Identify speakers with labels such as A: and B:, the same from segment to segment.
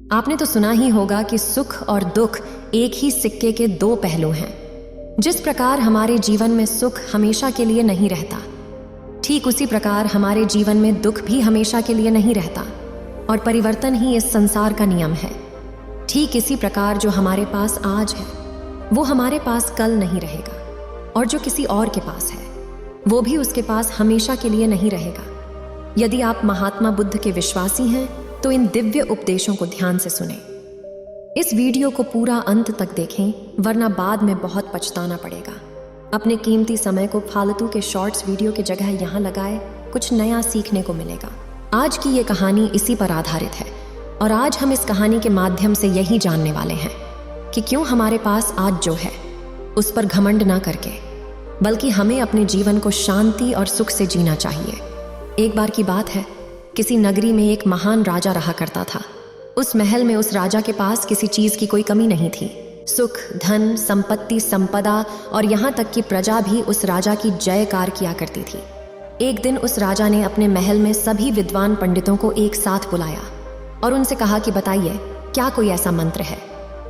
A: आपने तो सुना ही होगा कि सुख और दुख एक ही सिक्के के दो पहलू हैं। जिस प्रकार हमारे जीवन में सुख हमेशा के लिए नहीं रहता, ठीक उसी प्रकार हमारे जीवन में दुख भी हमेशा के लिए नहीं रहता, और परिवर्तन ही इस संसार का नियम है। ठीक इसी प्रकार जो हमारे पास आज है वो हमारे पास कल नहीं रहेगा, और जो किसी और के पास है वो भी उसके पास हमेशा के लिए नहीं रहेगा। यदि आप महात्मा बुद्ध के विश्वासी हैं तो इन दिव्य उपदेशों को ध्यान से सुनें। इस वीडियो को पूरा अंत तक देखें, वरना बाद में बहुत पछताना पड़ेगा। अपने कीमती समय को फालतू के शॉर्ट्स वीडियो की जगह यहाँ लगाए, कुछ नया सीखने को मिलेगा। आज की ये कहानी इसी पर आधारित है, और आज हम इस कहानी के माध्यम से यही जानने वाले हैं कि क्यों हमारे पास आज जो है उस पर घमंड ना करके, बल्कि हमें अपने जीवन को शांति और सुख से जीना चाहिए। एक बार की बात है, किसी नगरी में एक महान राजा रहा करता था। उस महल में उस राजा के पास किसी चीज की कोई कमी नहीं थी। सुख, धन, संपत्ति, संपदा और यहाँ तक कि प्रजा भी उस राजा की जयकार किया करती थी। एक दिन उस राजा ने अपने महल में सभी विद्वान पंडितों को एक साथ बुलाया और उनसे कहा कि बताइए, क्या कोई ऐसा मंत्र है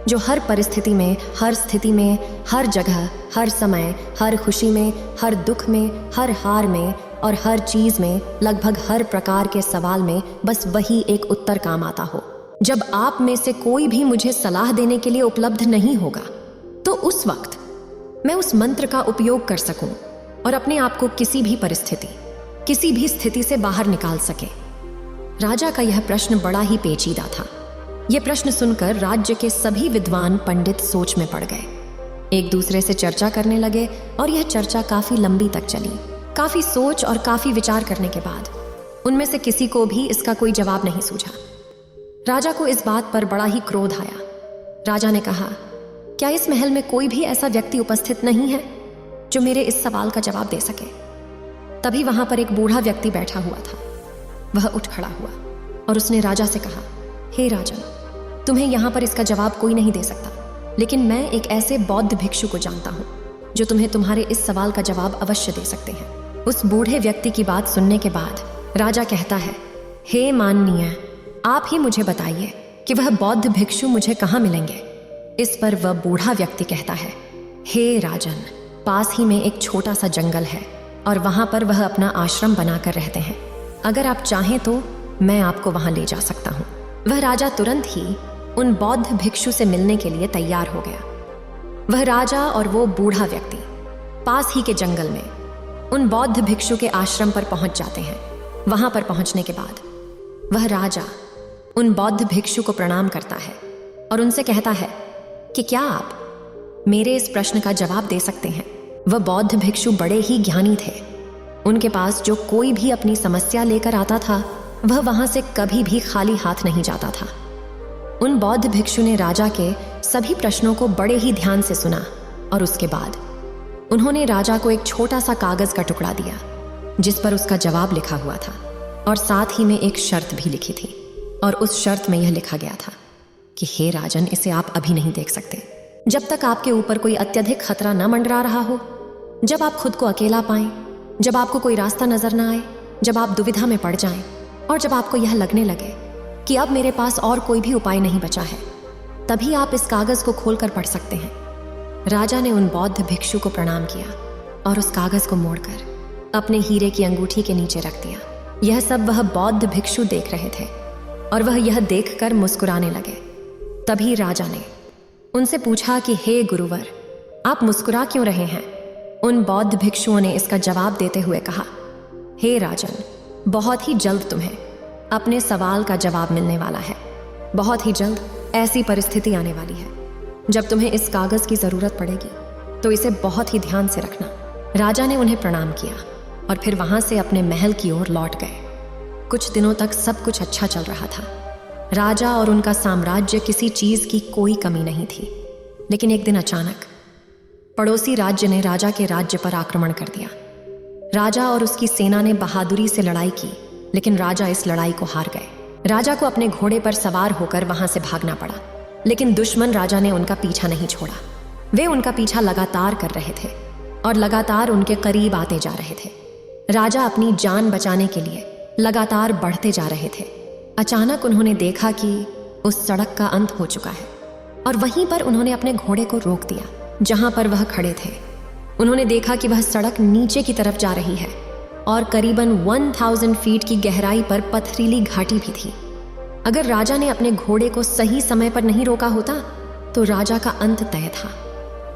A: जो हर परिस्थिति में, हर स्थिति में, हर जगह, हर समय, हर खुशी में, हर दुख में, हर हार में और हर चीज में, लगभग हर प्रकार के सवाल में बस वही एक उत्तर काम आता हो। जब आप में से कोई भी मुझे सलाह देने के लिए उपलब्ध नहीं होगा, तो उस वक्त मैं उस मंत्र का उपयोग कर सकूं और अपने आप को किसी भी परिस्थिति, किसी भी स्थिति से बाहर निकाल सके। राजा का यह प्रश्न बड़ा ही पेचीदा था। यह प्रश्न सुनकर राज्य के सभी विद्वान पंडित सोच में पड़ गए। एक दूसरे से चर्चा करने लगे और यह चर्चा काफी लंबी तक चली। काफी सोच और काफी विचार करने के बाद उनमें से किसी को भी इसका कोई जवाब नहीं सूझा। राजा को इस बात पर बड़ा ही क्रोध आया। राजा ने कहा, क्या इस महल में कोई भी ऐसा व्यक्ति उपस्थित नहीं है जो मेरे इस सवाल का जवाब दे सके? तभी वहां पर एक बूढ़ा व्यक्ति बैठा हुआ था। वह उठ खड़ा हुआ और उसने राजा से कहा, हे राजन, तुम्हें यहां पर इसका जवाब कोई नहीं दे सकता, लेकिन मैं एक ऐसे बौद्ध भिक्षु को जानता हूं जो तुम्हें तुम्हारे इस सवाल का जवाब अवश्य दे सकते हैं। उस बूढ़े व्यक्ति की बात सुनने के बाद राजा कहता है, हे माननीय, आप ही मुझे बताइए कि वह बौद्ध भिक्षु मुझे कहाँ मिलेंगे। इस पर वह बूढ़ा व्यक्ति कहता है, हे राजन, पास ही में एक छोटा सा जंगल है और वहां पर वह अपना आश्रम बनाकर रहते हैं। अगर आप चाहें तो मैं आपको वहां ले जा सकता हूँ। वह राजा तुरंत ही उन बौद्ध भिक्षु से मिलने के लिए तैयार हो गया। वह राजा और वो बूढ़ा व्यक्ति पास ही के जंगल में उन बौद्ध भिक्षु के आश्रम पर पहुंच जाते हैं। वहां पर पहुंचने के बाद वह राजा उन बौद्ध भिक्षु को प्रणाम करता है और उनसे कहता है कि क्या आप मेरे इस प्रश्न का जवाब दे सकते हैं। वह बौद्ध भिक्षु बड़े ही ज्ञानी थे। उनके पास जो कोई भी अपनी समस्या लेकर आता था, वह वहां से कभी भी खाली हाथ नहीं जाता था। उन बौद्ध भिक्षु ने राजा के सभी प्रश्नों को बड़े ही ध्यान से सुना और उसके बाद उन्होंने राजा को एक छोटा सा कागज का टुकड़ा दिया जिस पर उसका जवाब लिखा हुआ था, और साथ ही में एक शर्त भी लिखी थी। और उस शर्त में यह लिखा गया था कि हे राजन, इसे आप अभी नहीं देख सकते जब तक आपके ऊपर कोई अत्यधिक खतरा न मंडरा रहा हो, जब आप खुद को अकेला पाएं, जब आपको कोई रास्ता नजर न आए, जब आप दुविधा में पड़ जाएं और जब आपको यह लगने लगे कि अब मेरे पास और कोई भी उपाय नहीं बचा है, तभी आप इस कागज को खोलकर पढ़ सकते हैं। राजा ने उन बौद्ध भिक्षु को प्रणाम किया और उस कागज को मोड़कर अपने हीरे की अंगूठी के नीचे रख दिया। यह सब वह बौद्ध भिक्षु देख रहे थे और वह यह देखकर मुस्कुराने लगे। तभी राजा ने उनसे पूछा कि हे गुरुवर, आप मुस्कुरा क्यों रहे हैं? उन बौद्ध भिक्षुओं ने इसका जवाब देते हुए कहा, हे राजन, बहुत ही जल्द तुम्हें अपने सवाल का जवाब मिलने वाला है। बहुत ही जल्द ऐसी परिस्थिति आने वाली है जब तुम्हें इस कागज की जरूरत पड़ेगी, तो इसे बहुत ही ध्यान से रखना। राजा ने उन्हें प्रणाम किया और फिर वहां से अपने महल की ओर लौट गए। कुछ दिनों तक सब कुछ अच्छा चल रहा था। राजा और उनका साम्राज्य, किसी चीज की कोई कमी नहीं थी। लेकिन एक दिन अचानक पड़ोसी राज्य ने राजा के राज्य पर आक्रमण कर दिया। राजा और उसकी सेना ने बहादुरी से लड़ाई की, लेकिन राजा इस लड़ाई को हार गए। राजा को अपने घोड़े पर सवार होकर वहां से भागना पड़ा, लेकिन दुश्मन राजा ने उनका पीछा नहीं छोड़ा। वे उनका पीछा लगातार कर रहे थे और लगातार उनके करीब आते जा रहे थे। राजा अपनी जान बचाने के लिए लगातार बढ़ते जा रहे थे। अचानक उन्होंने देखा कि उस सड़क का अंत हो चुका है। और वहीं पर उन्होंने अपने घोड़े को रोक दिया जहां पर वह खड़े थे। उन्होंने देखा कि वह सड़क नीचे की तरफ जा रही है और करीबन 1000 फीट की गहराई पर पथरीली घाटी भी थी। अगर राजा ने अपने घोड़े को सही समय पर नहीं रोका होता तो राजा का अंत तय था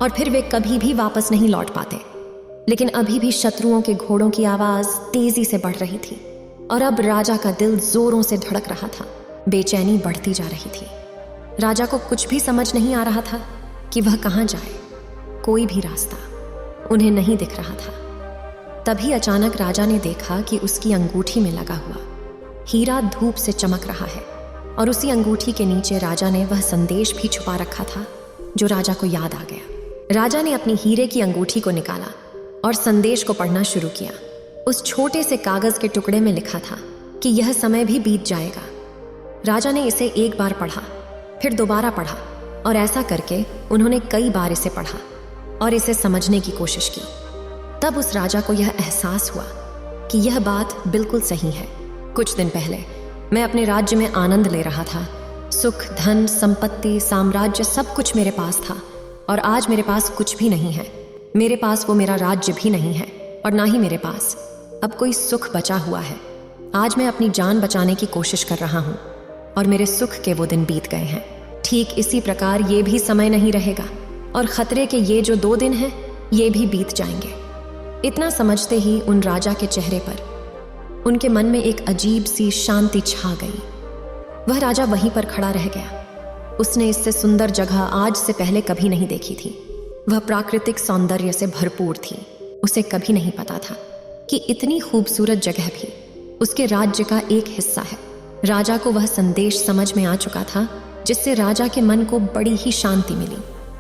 A: और फिर वे कभी भी वापस नहीं लौट पाते। लेकिन अभी भी शत्रुओं के घोड़ों की आवाज तेजी से बढ़ रही थी और अब राजा का दिल जोरों से धड़क रहा था। बेचैनी बढ़ती जा रही थी। राजा को कुछ भी समझ नहीं आ रहा था कि वह कहाँ जाए। कोई भी रास्ता उन्हें नहीं दिख रहा था। तभी अचानक राजा ने देखा कि उसकी अंगूठी में लगा हुआ हीरा धूप से चमक रहा है और उसी अंगूठी के नीचे राजा ने वह संदेश भी छुपा रखा था जो राजा को याद आ गया। राजा ने अपनी हीरे की अंगूठी को निकाला और संदेश को पढ़ना शुरू किया। उस छोटे से कागज के टुकड़े में लिखा था कि यह समय भी बीत जाएगा। राजा ने इसे एक बार पढ़ा, फिर दोबारा पढ़ा और ऐसा करके उन्होंने कई बार इसे पढ़ा और इसे समझने की कोशिश की। तब उस राजा को यह एहसास हुआ कि यह बात बिल्कुल सही है। कुछ दिन पहले मैं अपने राज्य में आनंद ले रहा था। सुख, धन, संपत्ति, साम्राज्य सब कुछ मेरे पास था और आज मेरे पास कुछ भी नहीं है। मेरे पास वो मेरा राज्य भी नहीं है और ना ही मेरे पास अब कोई सुख बचा हुआ है। आज मैं अपनी जान बचाने की कोशिश कर रहा हूँ और मेरे सुख के वो दिन बीत गए हैं। ठीक इसी प्रकार ये भी समय नहीं रहेगा और खतरे के ये जो 2 दिन हैं ये भी बीत जाएंगे। इतना समझते ही उन राजा के चेहरे पर उनके मन में एक अजीब सी शांति छा गई। वह राजा वहीं पर खड़ा रह गया। उसने इससे सुंदर जगह आज से पहले कभी नहीं देखी थी। वह प्राकृतिक सौंदर्य से भरपूर थी। उसे कभी नहीं पता था कि इतनी खूबसूरत जगह भी उसके राज्य का एक हिस्सा है। राजा को वह संदेश समझ में आ चुका था जिससे राजा के मन को बड़ी ही शांति मिली।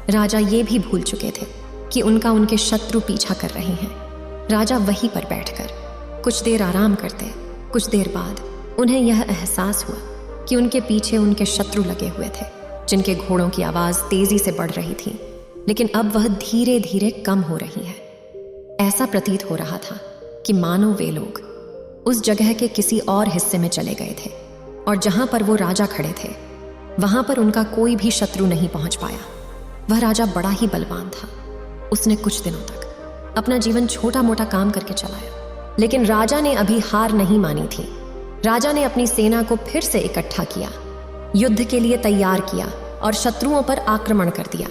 A: राजा ये भी भूल चुके थे कि उनका उनके शत्रु पीछा कर रहे हैं। राजा वहीं पर बैठकर कुछ देर आराम करते। कुछ देर बाद उन्हें यह एहसास हुआ कि उनके पीछे उनके शत्रु लगे हुए थे जिनके घोड़ों की आवाज तेजी से बढ़ रही थी, लेकिन अब वह धीरे धीरे कम हो रही है। ऐसा प्रतीत हो रहा था कि मानो वे लोग उस जगह के किसी और हिस्से में चले गए थे और जहां पर वो राजा खड़े थे वहां पर उनका कोई भी शत्रु नहीं पहुंच पाया। वह राजा बड़ा ही बलवान था। उसने कुछ दिनों तक अपना जीवन छोटा मोटा काम करके चलाया, लेकिन राजा ने अभी हार नहीं मानी थी। राजा ने अपनी सेना को फिर से इकट्ठा किया, युद्ध के लिए तैयार किया और शत्रुओं पर आक्रमण कर दिया।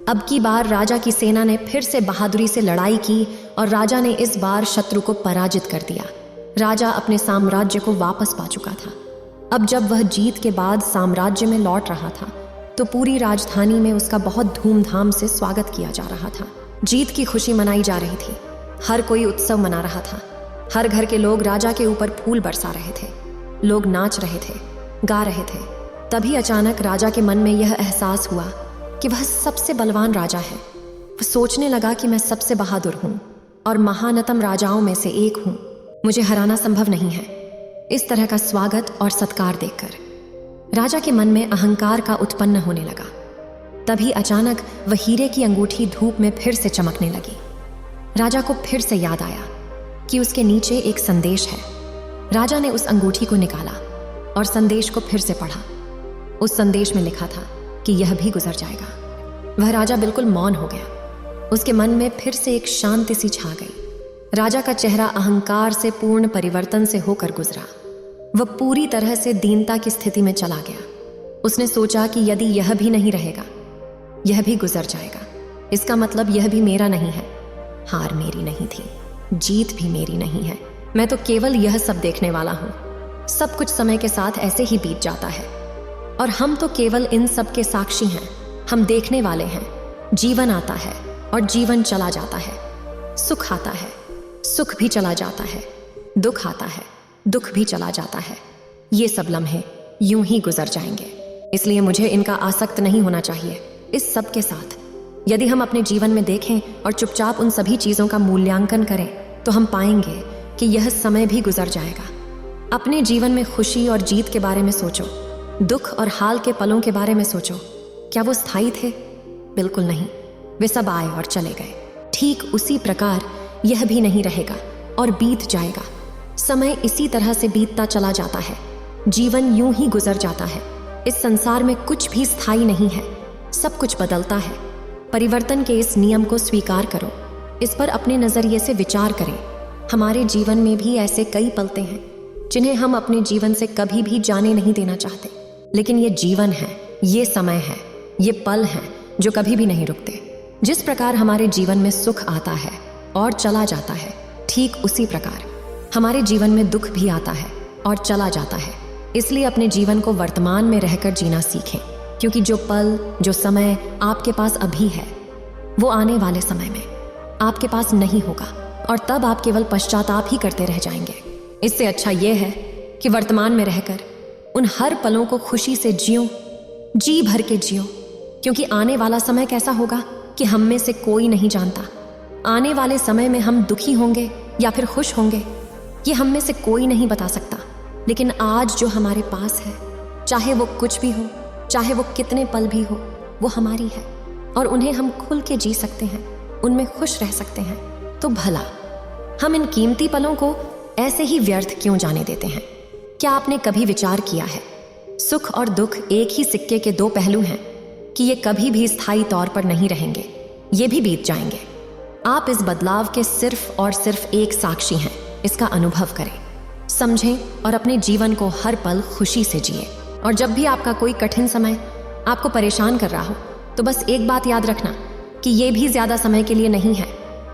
A: अब की बार राजा की सेना ने फिर से बहादुरी से लड़ाई की और राजा ने इस बार शत्रु को पराजित कर दिया। राजा अपने साम्राज्य को वापस पा चुका था। अब जब वह जीत के बाद साम्राज्य में लौट रहा था तो पूरी राजधानी में उसका बहुत धूमधाम से स्वागत किया जा रहा था। जीत की खुशी मनाई जा रही थी। हर कोई उत्सव मना रहा था। हर घर के लोग राजा के ऊपर फूल बरसा रहे थे। लोग नाच रहे थे, गा रहे थे। तभी अचानक राजा के मन में यह एहसास हुआ कि वह सबसे बलवान राजा है। वह सोचने लगा कि मैं सबसे बहादुर हूँ और महानतम राजाओं में से एक हूँ। मुझे हराना संभव नहीं है। इस तरह का स्वागत और सत्कार देखकर राजा के मन में अहंकार का उत्पन्न होने लगा। तभी अचानक वह हीरे की अंगूठी धूप में फिर से चमकने लगी। राजा को फिर से याद आया कि उसके नीचे एक संदेश है। राजा ने उस अंगूठी को निकाला और संदेश को फिर से पढ़ा। उस संदेश में लिखा था कि यह भी गुजर जाएगा। वह राजा बिल्कुल मौन हो गया। उसके मन में फिर से एक शांति सी छा गई। राजा का चेहरा अहंकार से पूर्ण परिवर्तन से होकर गुजरा। वह पूरी तरह से दीनता की स्थिति में चला गया। उसने सोचा कि यदि यह भी नहीं रहेगा, यह भी गुजर जाएगा, इसका मतलब यह भी मेरा नहीं है। हार मेरी नहीं थी, जीत भी मेरी नहीं है। मैं तो केवल यह सब देखने वाला हूँ। सब कुछ समय के साथ ऐसे ही बीत जाता है और हम तो केवल इन सब के साक्षी हैं। हम देखने वाले हैं। जीवन आता है और जीवन चला जाता है। सुख आता है, सुख भी चला जाता है। दुख आता है, दुख भी चला जाता है। ये सब लम्हे यूं ही गुजर जाएंगे। इसलिए मुझे इनका आसक्त नहीं होना चाहिए। इस सब के साथ यदि हम अपने जीवन में देखें और चुपचाप उन सभी चीज़ों का मूल्यांकन करें तो हम पाएंगे कि यह समय भी गुजर जाएगा। अपने जीवन में खुशी और जीत के बारे में सोचो। दुख और हाल के पलों के बारे में सोचो। क्या वो स्थायी थे? बिल्कुल नहीं। वे सब आए और चले गए। ठीक उसी प्रकार यह भी नहीं रहेगा और बीत जाएगा। समय इसी तरह से बीतता चला जाता है। जीवन यूं ही गुजर जाता है। इस संसार में कुछ भी स्थायी नहीं है, सब कुछ बदलता है। परिवर्तन के इस नियम को स्वीकार करो, इस पर अपने नजरिए से विचार करें। हमारे जीवन में भी ऐसे कई पलते हैं जिन्हें हम अपने जीवन से कभी भी जाने नहीं देना चाहते, लेकिन ये जीवन है, ये समय है, ये पल हैं जो कभी भी नहीं रुकते। जिस प्रकार हमारे जीवन में सुख आता है और चला जाता है, ठीक उसी प्रकार हमारे जीवन में दुख भी आता है और चला जाता है। इसलिए अपने जीवन को वर्तमान में रहकर जीना सीखें, क्योंकि जो पल, जो समय आपके पास अभी है, वो आने वाले समय में आपके पास नहीं होगा और तब आप केवल पश्चाताप ही करते रह जाएंगे। इससे अच्छा ये है कि वर्तमान में रहकर उन हर पलों को खुशी से जियो, जी भर के जियो, क्योंकि आने वाला समय कैसा होगा कि हम में से कोई नहीं जानता। आने वाले समय में हम दुखी होंगे या फिर खुश होंगे, ये हम में से कोई नहीं बता सकता। लेकिन आज जो हमारे पास है, चाहे वो कुछ भी हो, चाहे वो कितने पल भी हो, वो हमारी है और उन्हें हम खुल के जी सकते हैं, उनमें खुश रह सकते हैं। तो भला हम इन कीमती पलों को ऐसे ही व्यर्थ क्यों जाने देते हैं? क्या आपने कभी विचार किया है, सुख और दुख एक ही सिक्के के दो पहलू हैं कि ये कभी भी स्थायी तौर पर नहीं रहेंगे, ये भी बीत जाएंगे। आप इस बदलाव के सिर्फ और सिर्फ एक साक्षी हैं। इसका अनुभव करें, समझें और अपने जीवन को हर पल खुशी से जिए। और जब भी आपका कोई कठिन समय आपको परेशान कर रहा हो, तो बस एक बात याद रखना कि ये भी ज्यादा समय के लिए नहीं है,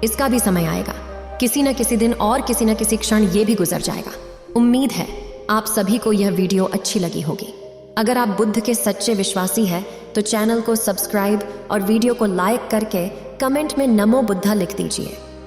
A: इसका भी समय आएगा। किसी न किसी दिन और किसी न किसी क्षण ये भी गुजर जाएगा। उम्मीद है आप सभी को यह वीडियो अच्छी लगी होगी। अगर आप बुद्ध के सच्चे विश्वासी हैं तो चैनल को सब्सक्राइब और वीडियो को लाइक करके कमेंट में नमो बुद्धा लिख दीजिए।